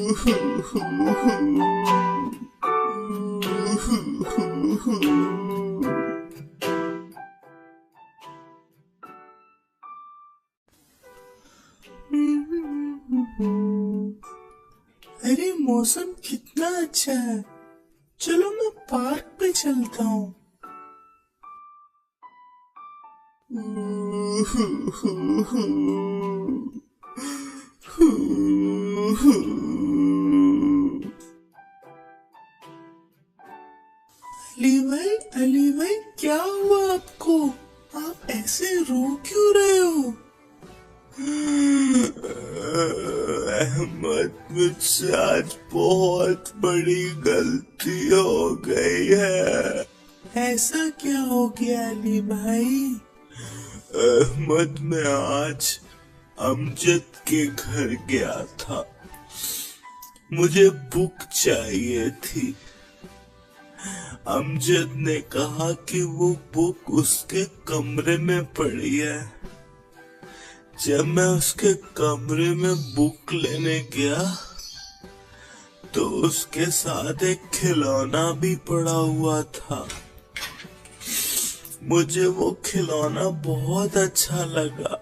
अरे मौसम कितना अच्छा है, चलो मैं पार्क पे चलता हूँ। अली भाई क्या हुआ आपको? आप ऐसे रो क्यों रहे हो? अहमद, मुझसे आज बहुत बड़ी गलती हो गई है। ऐसा क्या हो गया अली भाई? अहमद, मैं आज अमजद के घर गया था। मुझे बुक चाहिए थी। अमजद ने कहा कि वो बुक उसके कमरे में पड़ी है। जब मैं उसके कमरे में बुक लेने गया तो उसके साथ एक खिलौना भी पड़ा हुआ था। मुझे वो खिलौना बहुत अच्छा लगा।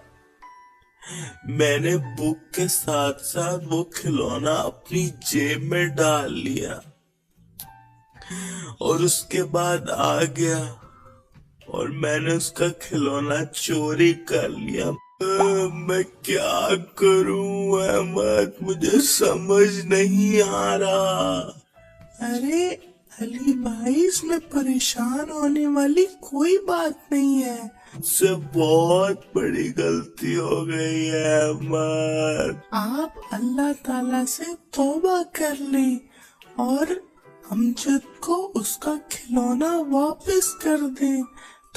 मैंने बुक के साथ साथ वो खिलौना अपनी जेब में डाल लिया और उसके बाद आ गया और मैंने उसका खिलौना चोरी कर लिया। मैं क्या करूं अहमद, मुझे समझ नहीं आ रहा। अरे अली भाई, इसमें परेशान होने वाली कोई बात नहीं है। मुझसे बहुत बड़ी गलती हो गई है अहमद। आप अल्लाह ताला से तौबा कर लें और अमजद को उसका खिलौना वापस कर दें,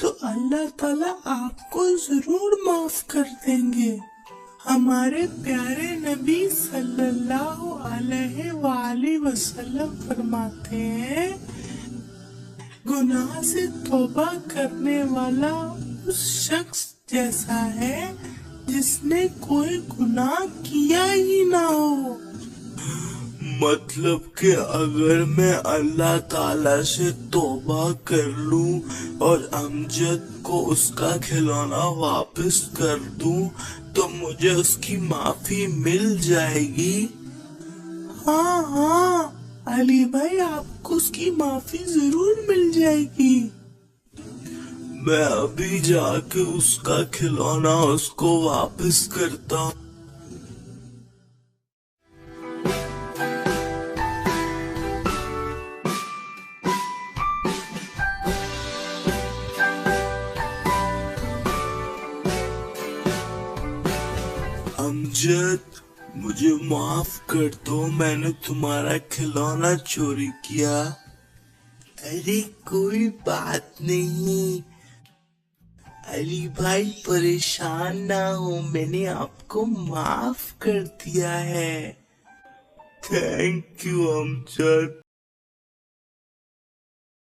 तो अल्लाह ताला आपको जरूर माफ कर देंगे। हमारे प्यारे नबी सल्लल्लाहु अलैहि वसल्लम फरमाते हैं, गुनाह से तौबा करने वाला उस शख्स जैसा है जिसने कोई गुनाह किया ही ना हो। मतलब कि अगर मैं अल्लाह ताला से तौबा कर लूं और अमजद को उसका खिलौना वापस कर दूं तो मुझे उसकी माफी मिल जाएगी। हाँ हाँ अली भाई, आपको उसकी माफी जरूर मिल जाएगी। मैं अभी जाके उसका खिलौना उसको वापस करता हूँ। अमजद, मुझे माफ कर दो, मैंने तुम्हारा खिलौना चोरी किया। अरे कोई बात नहीं अली भाई, परेशान ना हो, मैंने आपको माफ कर दिया है। Thank you Amjad.